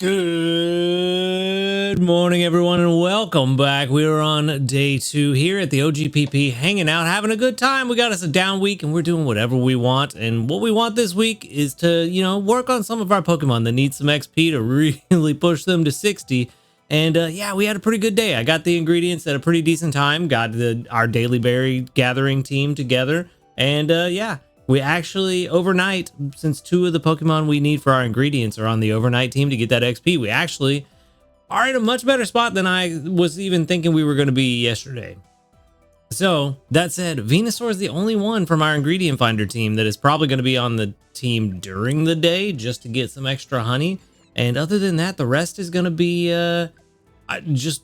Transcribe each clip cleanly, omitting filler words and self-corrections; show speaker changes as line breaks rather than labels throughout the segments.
Good morning, everyone, and welcome back. We're on day 2 here at the OGPP, hanging out, having a good time. We got us a down week, and we're doing whatever we want. And what we want this week is to, work on some of our Pokemon that need some XP to really push them to 60. And yeah, we had a pretty good day. I got the ingredients at a pretty decent time. Got our daily berry gathering team together, and yeah. We actually, overnight, since 2 of the Pokemon we need for our ingredients are on the overnight team to get that XP, we actually are in a much better spot than I was even thinking we were going to be yesterday. So, that said, Venusaur is the only one from our ingredient finder team that is probably going to be on the team during the day just to get some extra honey. And other than that, the rest is going to be just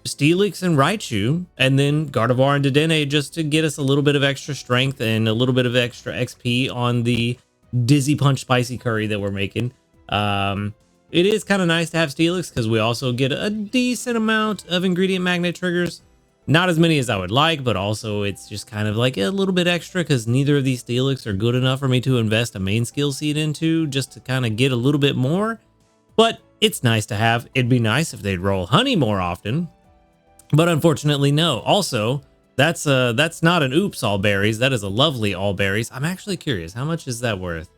Steelix and Raichu, and then Gardevoir and Dedenne just to get us a little bit of extra strength and a little bit of extra XP on the Dizzy Punch Spicy Curry that we're making. It is kind of nice to have Steelix because we also get a decent amount of ingredient magnet triggers. Not as many as I would like, but also it's just kind of like a little bit extra because neither of these Steelix are good enough for me to invest a main skill seed into just to kind of get a little bit more. But it's nice to have. It'd be nice if they'd roll honey more often. But unfortunately, no. Also, that's not an oops all berries. That is a lovely all berries. I'm actually curious. How much is that worth?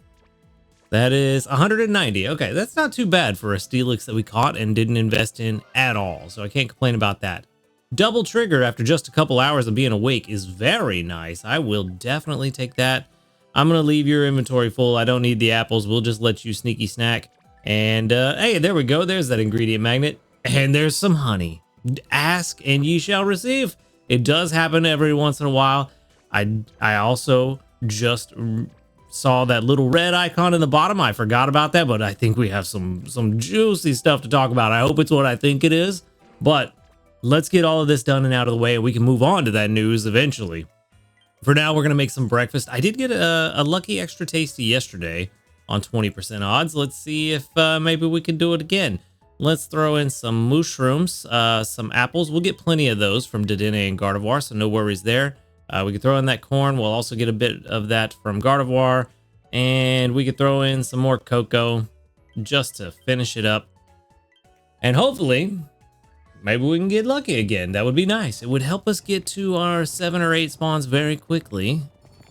That is 190. Okay, that's not too bad for a Steelix that we caught and didn't invest in at all. So I can't complain about that. Double trigger after just a couple hours of being awake is very nice. I will definitely take that. I'm going to leave your inventory full. I don't need the apples. We'll just let you sneaky snack. And hey, there we go. There's that ingredient magnet. And there's some honey. Ask and ye shall receive. It does happen every once in a while. I also just saw that little red icon in the bottom. I forgot about that, but I think we have some juicy stuff to talk about. I hope it's what I think it is, but let's get all of this done and out of the way, and we can move on to that news eventually. For now, we're gonna make some breakfast. I did get a lucky extra tasty yesterday on 20% odds. Let's see if maybe we can do it again. Let's throw in some mushrooms, some apples. We'll get plenty of those from Dedenne and Gardevoir, so no worries there. We can throw in that corn. We'll also get a bit of that from Gardevoir. And we could throw in some more cocoa just to finish it up. And hopefully, maybe we can get lucky again. That would be nice. It would help us get to our 7 or 8 spawns very quickly.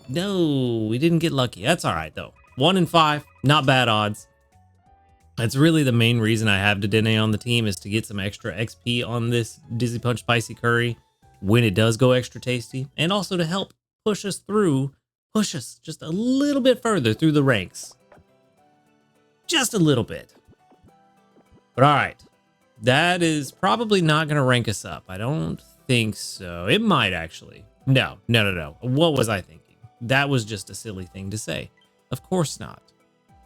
No, we didn't get lucky. That's all right, though. 1 in 5, not bad odds. That's really the main reason I have Dedenne on the team, is to get some extra XP on this Dizzy Punch Spicy Curry when it does go extra tasty, and also to help push us just a little bit further through the ranks. Just a little bit. But all right, that is probably not going to rank us up. I don't think so. It might actually. No. What was I thinking? That was just a silly thing to say. Of course not.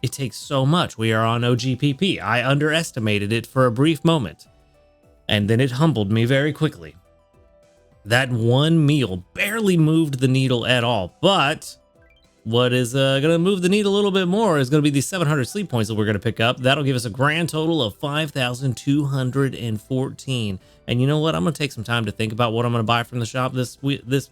It takes so much. We are on OGPP. I underestimated it for a brief moment, and then it humbled me very quickly. That one meal barely moved the needle at all, but what is going to move the needle a little bit more is going to be the 700 sleep points that we're going to pick up. That'll give us a grand total of 5,214. And you know what? I'm going to take some time to think about what I'm going to buy from the shop this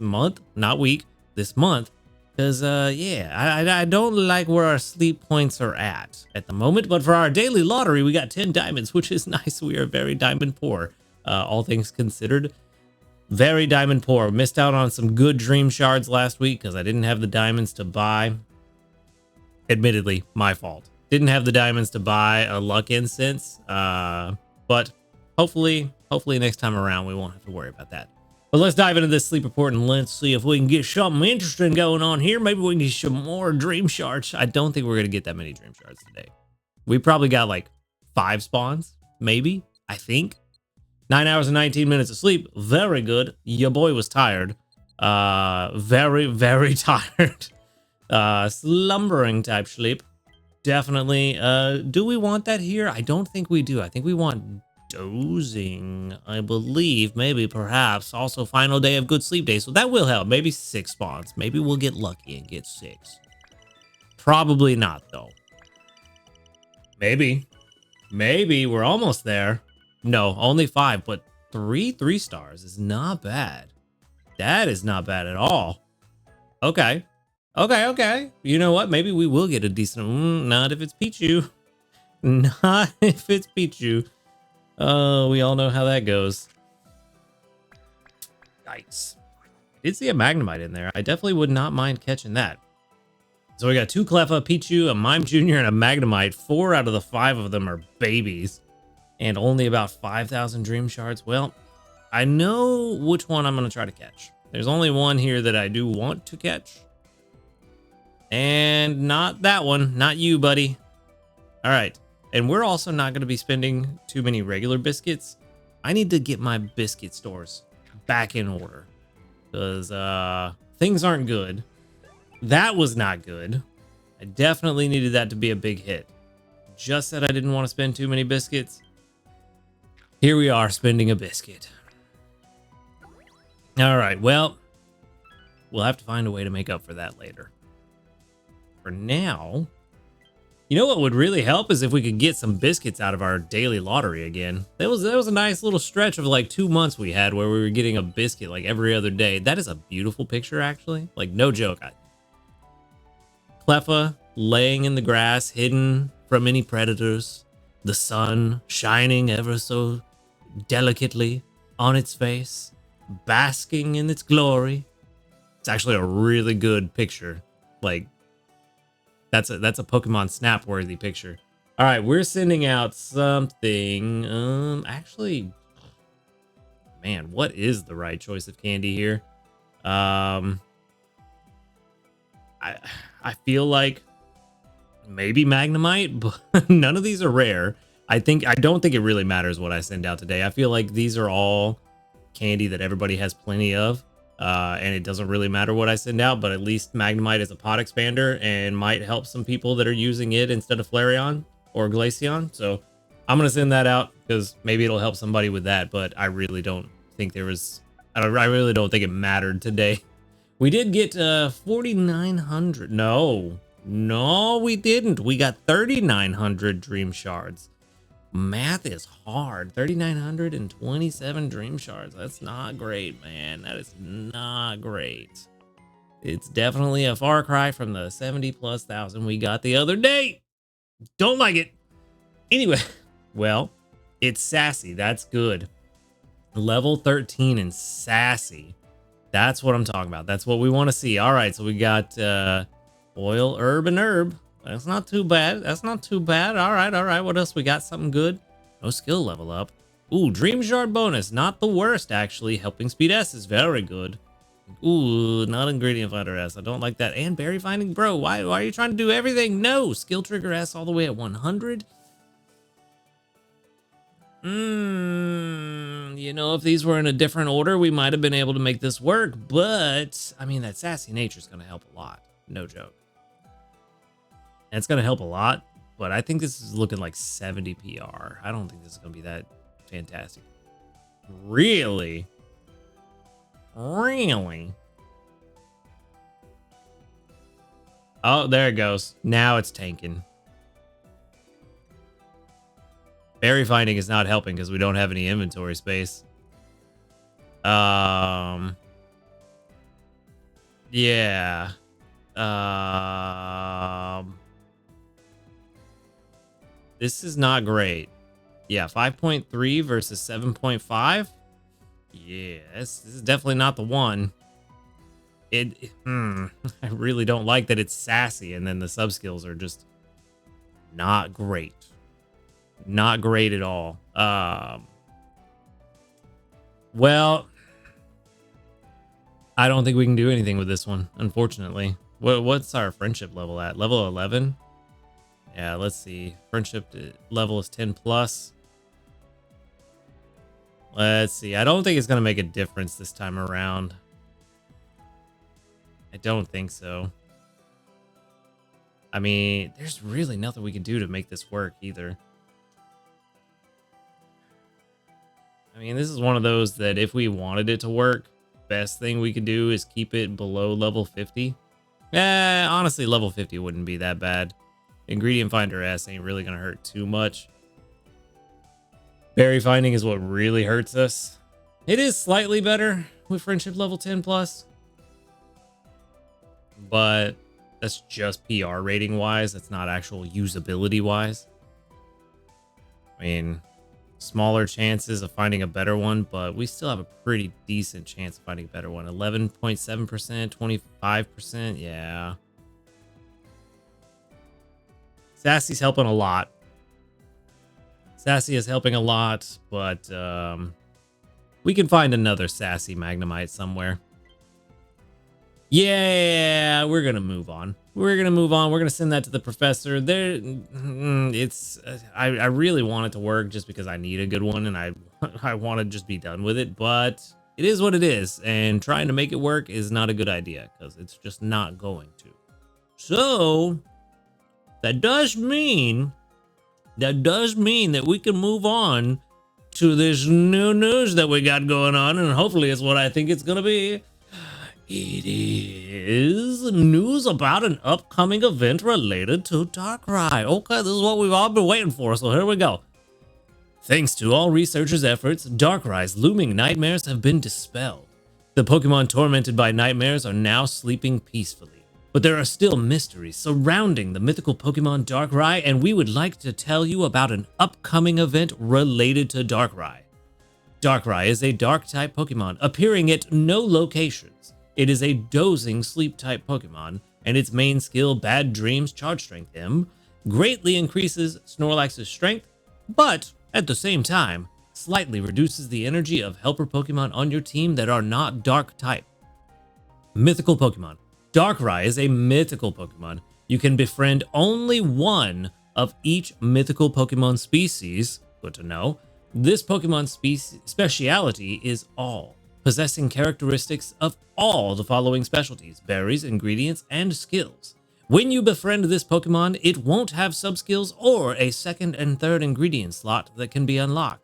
month, not week, this month. Because, yeah, I don't like where our sleep points are at the moment. But for our daily lottery, we got 10 diamonds, which is nice. We are very diamond poor, all things considered. Very diamond poor. Missed out on some good dream shards last week because I didn't have the diamonds to buy. Admittedly, my fault. Didn't have the diamonds to buy a luck incense. But hopefully next time around, we won't have to worry about that. But let's dive into this sleep report and let's see if we can get something interesting going on here. Maybe we can get some more dream shards. I don't think we're going to get that many dream shards today. We probably got like 5 spawns, maybe, I think. 9 hours and 19 minutes of sleep. Very good. Your boy was tired. Very, very tired. Slumbering type sleep. Definitely. Do we want that here? I don't think we do. I think we want dozing, I believe, maybe, perhaps. Also, final day of good sleep day, so that will help. Maybe 6 spawns. Maybe we'll get lucky and get 6. Probably not, though. Maybe. We're almost there. No, only 5, but 3 stars is not bad. That is not bad at all. Okay. You know what? Maybe we will get a decent... not if it's Pichu. Not if it's Pichu. Oh, we all know how that goes. Yikes. I did see a Magnemite in there. I definitely would not mind catching that. So we got 2 Cleffa, Pichu, a Mime Jr., and a Magnemite. 4 out of the 5 of them are babies. And only about 5,000 Dream Shards. Well, I know which one I'm going to try to catch. There's only one here that I do want to catch. And not that one. Not you, buddy. All right. And we're also not going to be spending too many regular biscuits. I need to get my biscuit stores back in order. Because things aren't good. That was not good. I definitely needed that to be a big hit. Just that I didn't want to spend too many biscuits. Here we are spending a biscuit. All right, well, we'll have to find a way to make up for that later. For now, you know what would really help is if we could get some biscuits out of our daily lottery again. That was a nice little stretch of like 2 months we had where we were getting a biscuit like every other day. That is a beautiful picture, actually. Like, no joke. Cleffa laying in the grass, hidden from any predators. The sun shining ever so delicately on its face, basking in its glory. It's actually a really good picture. Like, that's a Pokemon Snap worthy picture. All right, we're sending out something. Actually, man, what is the right choice of candy here? I feel like maybe Magnemite, but none of these are rare. I don't think it really matters what I send out today. I feel like these are all candy that everybody has plenty of. And it doesn't really matter what I send out, but at least Magnemite is a pot expander and might help some people that are using it instead of Flareon or Glaceon. So I'm going to send that out because maybe it'll help somebody with that, but I really don't think I really don't think it mattered today. We did get 4,900. No, we didn't. We got 3,900 Dream Shards. Math is hard. 3,927 Dream Shards. That's not great, man. That is not great. It's definitely a far cry from the 70+ thousand we got the other day. Don't like it. Anyway, well, it's Sassy. That's good. Level 13 and Sassy. That's what I'm talking about. That's what we want to see. All right, so we got Oil, Herb, and Herb. That's not too bad. That's not too bad. All right. What else we got? Something good? No skill level up. Ooh, Dream Shard bonus. Not the worst, actually. Helping Speed S is very good. Ooh, not Ingredient Finder S. I don't like that. And Berry Finding Bro. Why are you trying to do everything? No. Skill Trigger S all the way at 100. You know, if these were in a different order, we might have been able to make this work. But, I mean, that Sassy Nature is going to help a lot. No joke. And it's going to help a lot, but I think this is looking like 70 PR. I don't think this is going to be that fantastic. Really? Really? Oh, there it goes. Now it's tanking. Berry Finding is not helping because we don't have any inventory space. Yeah. This is not great. Yeah, 5.3 versus 7.5. Yeah, this is definitely not the one. I really don't like that it's Sassy and then the sub skills are just not great. Not great at all. Well, I don't think we can do anything with this one, unfortunately. What's our friendship level at? Level 11? Yeah, let's see. Friendship level is 10+. Let's see. I don't think it's going to make a difference this time around. I don't think so. I mean, there's really nothing we can do to make this work either. I mean, this is one of those that if we wanted it to work, best thing we could do is keep it below level 50. Honestly, level 50 wouldn't be that bad. Ingredient Finder S ain't really going to hurt too much. Berry Finding is what really hurts us. It is slightly better with Friendship level 10+. But that's just PR rating wise. That's not actual usability wise. I mean, smaller chances of finding a better one, but we still have a pretty decent chance of finding a better one. 11.7%, 25%. Yeah. Sassy's helping a lot. Sassy is helping a lot, but we can find another Sassy Magnemite somewhere. Yeah, we're gonna move on. We're gonna send that to the professor. I really want it to work just because I need a good one and I want to just be done with it, but it is what it is, and trying to make it work is not a good idea because it's just not going to. So that does mean that we can move on to this new news that we got going on, and hopefully it's what I think it's gonna be. It is news about an upcoming event related to Darkrai. Okay, this is what we've all been waiting for, so here we go. Thanks to all researchers' efforts, Darkrai's looming nightmares have been dispelled. The Pokemon tormented by nightmares are now sleeping peacefully. But there are still mysteries surrounding the mythical Pokemon Darkrai, and we would like to tell you about an upcoming event related to Darkrai. Darkrai is a Dark-type Pokemon appearing at no locations. It is a dozing sleep-type Pokemon, and its main skill, Bad Dreams Charge Strength M, greatly increases Snorlax's strength, but at the same time, slightly reduces the energy of helper Pokemon on your team that are not Dark-type. Mythical Pokemon. Darkrai is a mythical Pokemon. You can befriend only one of each mythical Pokemon species. Good to know. This Pokemon speciality is all, possessing characteristics of all the following specialties, berries, ingredients, and skills. When you befriend this Pokemon, it won't have subskills or a second and third ingredient slot that can be unlocked.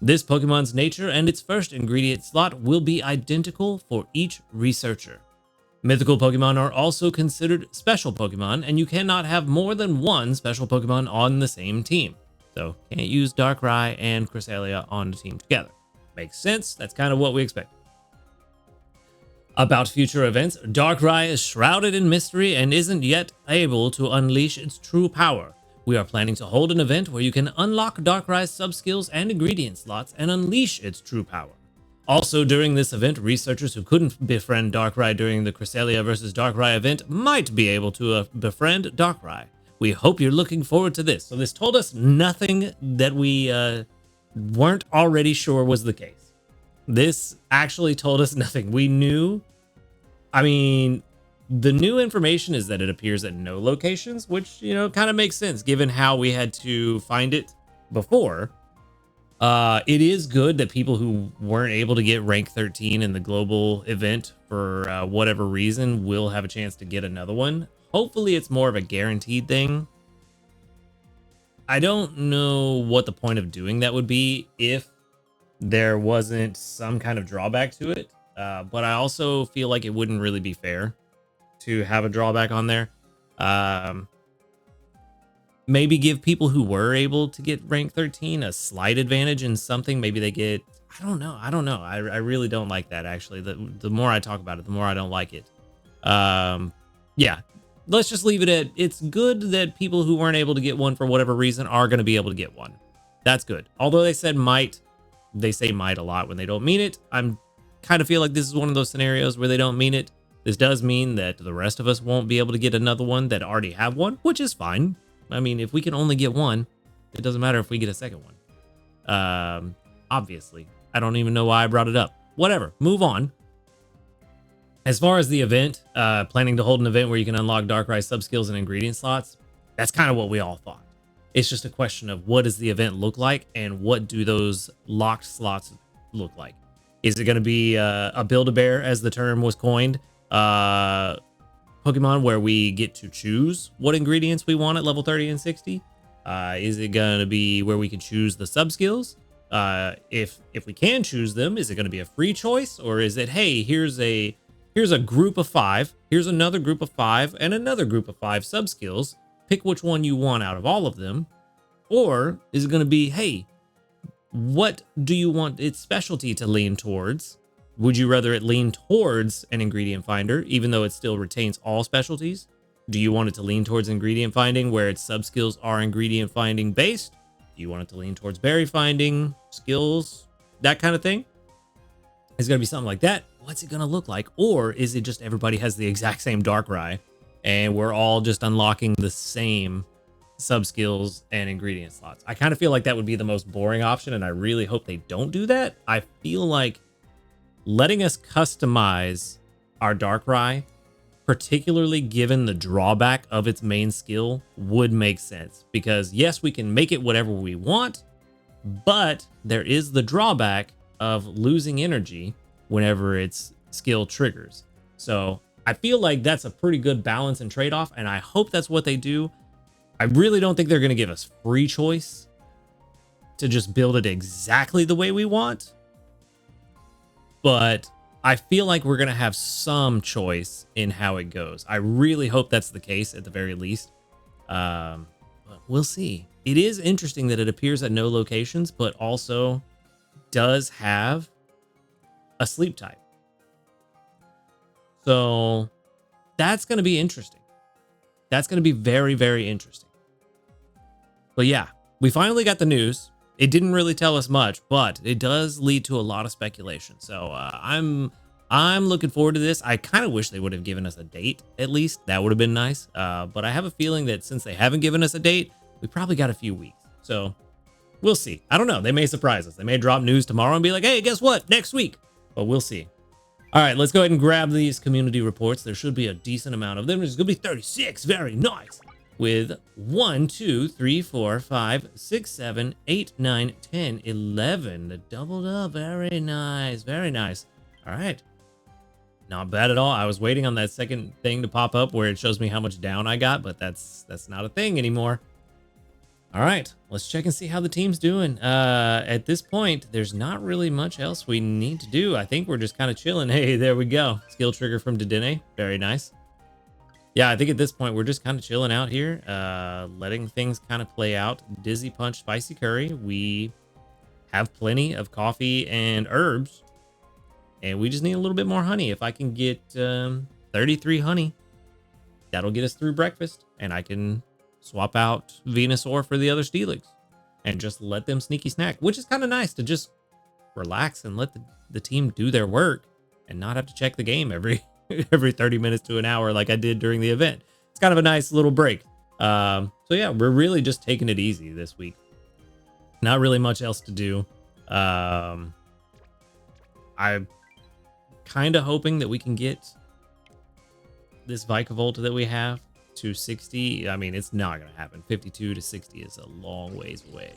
This Pokemon's nature and its first ingredient slot will be identical for each researcher. Mythical Pokemon are also considered special Pokemon, and you cannot have more than one special Pokemon on the same team. So, can't use Darkrai and Cresselia on the team together. Makes sense, that's kind of what we expect. About future events, Darkrai is shrouded in mystery and isn't yet able to unleash its true power. We are planning to hold an event where you can unlock Darkrai's subskills and ingredient slots and unleash its true power. Also, during this event, researchers who couldn't befriend Darkrai during the Cresselia vs. Darkrai event might be able to befriend Darkrai. We hope you're looking forward to this. So this told us nothing that we weren't already sure was the case. This actually told us nothing. We knew, I mean, the new information is that it appears at no locations, which, you know, kind of makes sense given how we had to find it before. It is good that people who weren't able to get rank 13 in the global event for whatever reason will have a chance to get another one. Hopefully it's more of a guaranteed thing. I don't know what the point of doing that would be if there wasn't some kind of drawback to it. But I also feel like it wouldn't really be fair to have a drawback on there. Maybe give people who were able to get rank 13 a slight advantage in something. Maybe they get, I don't know. I really don't like that, actually. The more I talk about it, the more I don't like it. Yeah, let's just leave it at, it's good that people who weren't able to get one for whatever reason are going to be able to get one. That's good. Although they said might, they say might a lot when they don't mean it. I'm kind of feel like this is one of those scenarios where they don't mean it. This does mean that the rest of us won't be able to get another one that already have one, which is fine. I mean, if we can only get one, it doesn't matter if we get a second one. Obviously. I don't even know why I brought it up. Whatever, move on. As far as the event, planning to hold an event where you can unlock Darkrai subskills and ingredient slots, that's kind of what we all thought. It's just a question of what does the event look like and what do those locked slots look like? Is it going to be a Build-A-Bear, as the term was coined? Pokemon where we get to choose what ingredients we want at level 30 and 60? Is it going to be where we can choose the subskills? If we can choose them, is it going to be a free choice, or is it, hey, here's a group of 5, here's another group of 5, and another group of 5 subskills. Pick which one you want out of all of them. Or is it going to be, hey, what do you want its specialty to lean towards? Would you rather it lean towards an ingredient finder, even though it still retains all specialties? Do you want it to lean towards ingredient finding, where its subskills are ingredient finding based? Do you want it to lean towards berry finding, skills, that kind of thing? It's going to be something like that. What's it going to look like? Or is it just everybody has the exact same Darkrai and we're all just unlocking the same sub skills and ingredient slots? I kind of feel like that would be the most boring option, and I really hope they don't do that. I feel like letting us customize our Darkrai, particularly given the drawback of its main skill, would make sense. Because yes, we can make it whatever we want, but there is the drawback of losing energy whenever its skill triggers. So I feel like that's a pretty good balance and trade-off, and I hope that's what they do. I really don't think they're going to give us free choice to just build it exactly the way we want, but I feel like we're going to have some choice in how it goes. I really hope that's the case at the very least. But we'll see. It is interesting that it appears at no locations, but also does have a sleep type. So that's going to be interesting. That's going to be very, very interesting. But yeah, we finally got the news. It didn't really tell us much, but it does lead to a lot of speculation. So I'm looking forward to this. I kind of wish they would have given us a date, at least. That would have been nice. But I have a feeling that since they haven't given us a date, we probably got a few weeks. So we'll see. I don't know. They may surprise us. They may drop news tomorrow and be like, hey, guess what? Next week. But we'll see. All right, let's go ahead and grab these community reports. There should be a decent amount of them. There's going to be 36. Very nice. With 1, 2, 3, 4, 5, 6, 7, 8, 9, 10, 11. The doubled up. Very nice. Very nice. All right. Not bad at all. I was waiting on that second thing to pop up where it shows me how much down I got, but that's not a thing anymore. All right, let's check and see how the team's doing. At this point, there's not really much else we need to do. I think we're just kind of chilling. Hey, there we go. Skill trigger from Dedenne. Very nice. Yeah, I think at this point, we're just kind of chilling out here, letting things kind of play out. Dizzy Punch, Spicy Curry. We have plenty of coffee and herbs, and we just need a little bit more honey. If I can get 33 honey, that'll get us through breakfast, and I can swap out Venusaur for the other Steelix and just let them sneaky snack, which is kind of nice to just relax and let the team do their work and not have to check the game every 30 minutes to an hour like I did during the event. It's kind of a nice little break. So yeah, we're really just taking it easy this week. Not really much else to do. I'm kind of hoping that we can get this Vikavolt that we have to 60. I mean, it's not going to happen. 52 to 60 is a long ways away.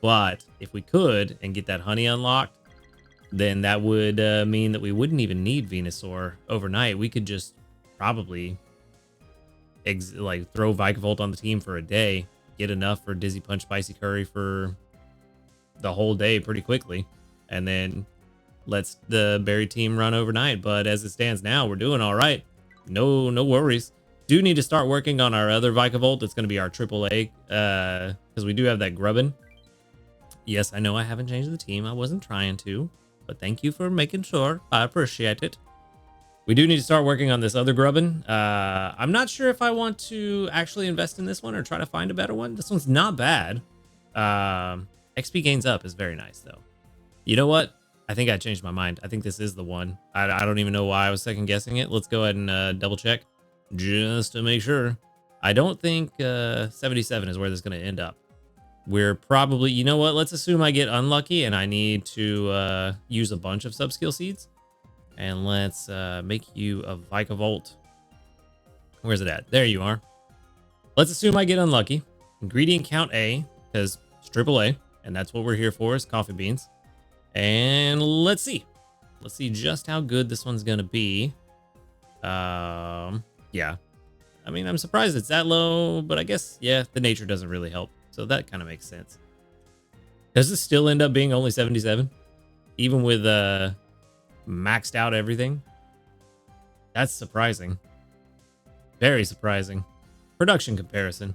But if we could and get that honey unlocked, then that would mean that we wouldn't even need Venusaur overnight. We could just probably throw Vikavolt on the team for a day, get enough for Dizzy Punch Spicy Curry for the whole day pretty quickly, and then lets the berry team run overnight. But as it stands now, we're doing all right. No worries. Do need to start working on our other Vikavolt. It's going to be our AAA, because we do have that Grubbin. Yes, I know I haven't changed the team. I wasn't trying to, but thank you for making sure. I appreciate it. We do need to start working on this other Grubbin. I'm not sure if I want to actually invest in this one or try to find a better one. This one's not bad. XP gains up is very nice, though. You know what? I think I changed my mind. I think this is the one. I don't even know why I was second guessing it. Let's go ahead and double check just to make sure. I don't think 77 is where this is going to end up. We're probably, you know what? Let's assume I get unlucky and I need to use a bunch of sub-skill seeds. And let's make you a Vikavolt. Where's it at? There you are. Let's assume I get unlucky. Ingredient count A, because it's AAA, and that's what we're here for, is coffee beans. And let's see. Let's see just how good this one's going to be. Yeah. I mean, I'm surprised it's that low, but I guess, yeah, the nature doesn't really help. So that kind of makes sense. Does this still end up being only 77? Even with maxed out everything? That's surprising. Very surprising. Production comparison.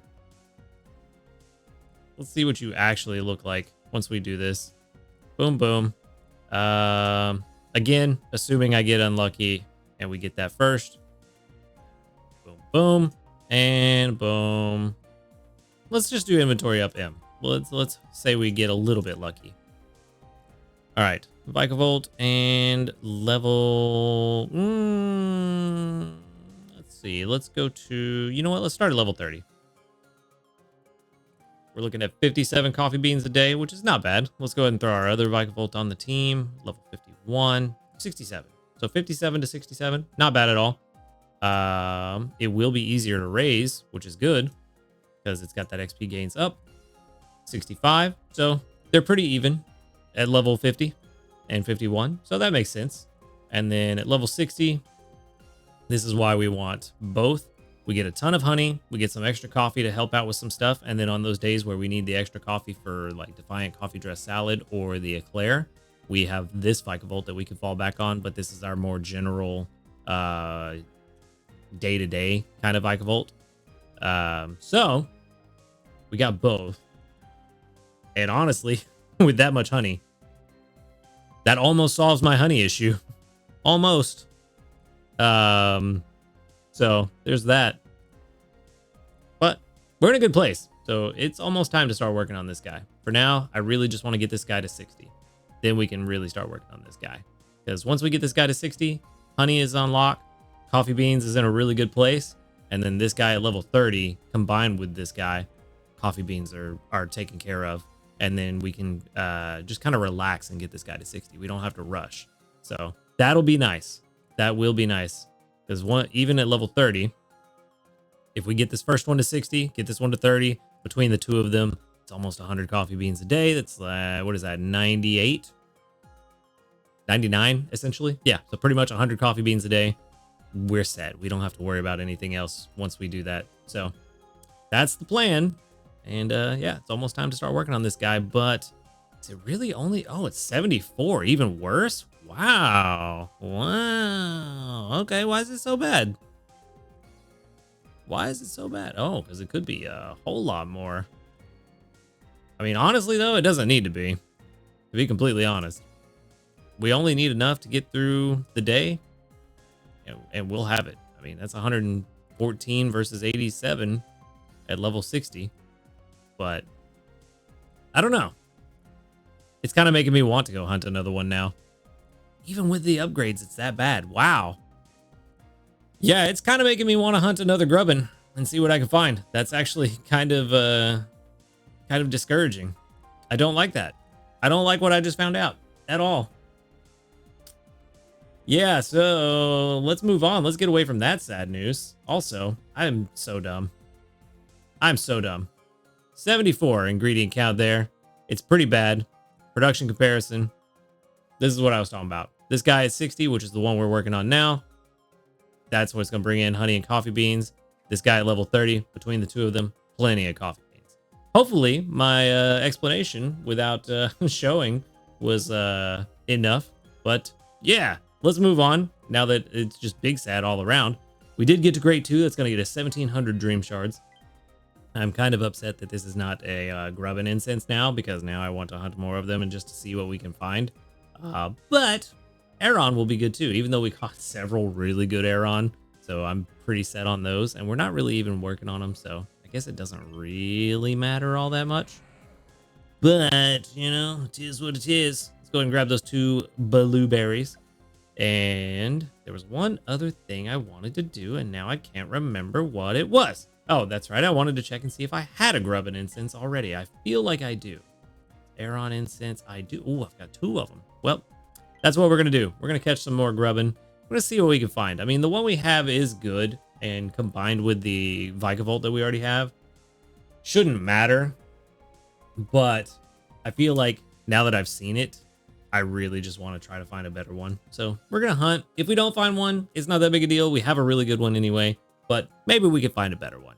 Let's see what you actually look like once we do this. Boom, boom. Again, assuming I get unlucky and we get that first. Boom, boom, and boom. Let's just do inventory up M. let's say we get a little bit lucky. All right, Vikavolt and level. Let's see. Let's go to. You know what? Let's start at level 30. We're looking at 57 coffee beans a day, which is not bad. Let's go ahead and throw our other Vikavolt on the team. Level 51, 67. So 57 to 67, not bad at all. It will be easier to raise, which is good because it's got that XP gains up. 65. So they're pretty even at level 50 and 51. So that makes sense. And then at level 60, this is why we want both. We get a ton of honey. We get some extra coffee to help out with some stuff. And then on those days where we need the extra coffee for like Defiant Coffee Dress Salad or the Eclair, we have this Vikavolt that we can fall back on. But this is our more general day-to-day kind of Vikavolt. So we got both. And honestly, with that much honey, that almost solves my honey issue. Almost. So there's that. But we're in a good place. So it's almost time to start working on this guy. For now, I really just want to get this guy to 60. Then we can really start working on this guy. Because once we get this guy to 60, honey is on lock. Coffee beans is in a really good place. And then this guy at level 30 combined with this guy, coffee beans are taken care of. And then we can just kind of relax and get this guy to 60. We don't have to rush. So that'll be nice. That will be nice. Because even at level 30, if we get this first one to 60, get this one to 30, between the two of them, it's almost 100 coffee beans a day. That's, what is that, 98? 99, essentially? Yeah, so pretty much 100 coffee beans a day. We're set. We don't have to worry about anything else once we do that. So that's the plan. And yeah, it's almost time to start working on this guy. But is it really only... Oh, it's 74. Even worse? Wow. Wow. Okay, why is it so bad? Why is it so bad? Oh, because it could be a whole lot more. I mean, honestly, though, it doesn't need to be completely honest. We only need enough to get through the day, and we'll have it. I mean, that's 114 versus 87 at level 60. But I don't know. It's kind of making me want to go hunt another one now. Even with the upgrades, it's that bad. Wow. Yeah, it's kind of making me want to hunt another Grubbin and see what I can find. That's actually kind of discouraging. I don't like that. I don't like what I just found out at all. Yeah, so let's move on. Let's get away from that sad news. Also, I'm so dumb. I'm so dumb. 74 ingredient count there. It's pretty bad. Production comparison. This is what I was talking about. This guy is 60, which is the one we're working on now. That's what's going to bring in honey and coffee beans. This guy at level 30, between the two of them, plenty of coffee beans. Hopefully, my explanation without showing was enough. But yeah, let's move on now that it's just big sad all around. We did get to grade 2. That's going to get us 1,700 dream shards. I'm kind of upset that this is not a Grubbin incense now, because now I want to hunt more of them and just to see what we can find. But Aeron will be good too, even though we caught several really good Aeron. So I'm pretty set on those, and we're not really even working on them. So I guess it doesn't really matter all that much. But, you know, it is what it is. Let's go ahead and grab those 2 blueberries. And there was one other thing I wanted to do, and now I can't remember what it was. Oh, that's right. I wanted to check and see if I had a Grubbin incense already. I feel like I do. Aeron incense, I do. Oh, I've got 2 of them. Well, that's what we're going to do. We're going to catch some more Grubbin. We're going to see what we can find. I mean, the one we have is good, and combined with the Vikavolt that we already have, shouldn't matter. But I feel like now that I've seen it, I really just want to try to find a better one. So we're going to hunt. If we don't find one, it's not that big a deal. We have a really good one anyway, but maybe we can find a better one.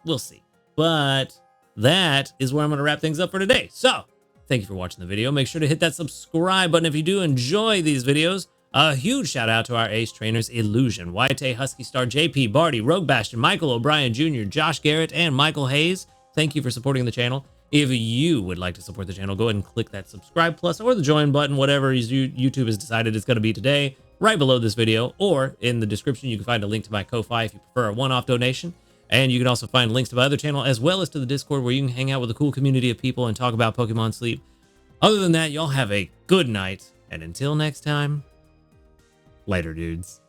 We'll see. But that is where I'm going to wrap things up for today. So thank you for watching the video. Make sure to hit that subscribe button if you do enjoy these videos. A huge shout out to our ace trainers, Illusion, White Husky Star, JP, Barty, Rogue Bastion, Michael O'Brien Jr., Josh Garrett, and Michael Hayes. Thank you for supporting the channel. If you would like to support the channel, go ahead and click that subscribe plus or the join button, whatever YouTube has decided it's going to be today, right below this video, or in the description, you can find a link to my Ko-Fi if you prefer a one-off donation. And you can also find links to my other channel as well as to the Discord where you can hang out with a cool community of people and talk about Pokemon Sleep. Other than that, y'all have a good night. And until next time, later, dudes.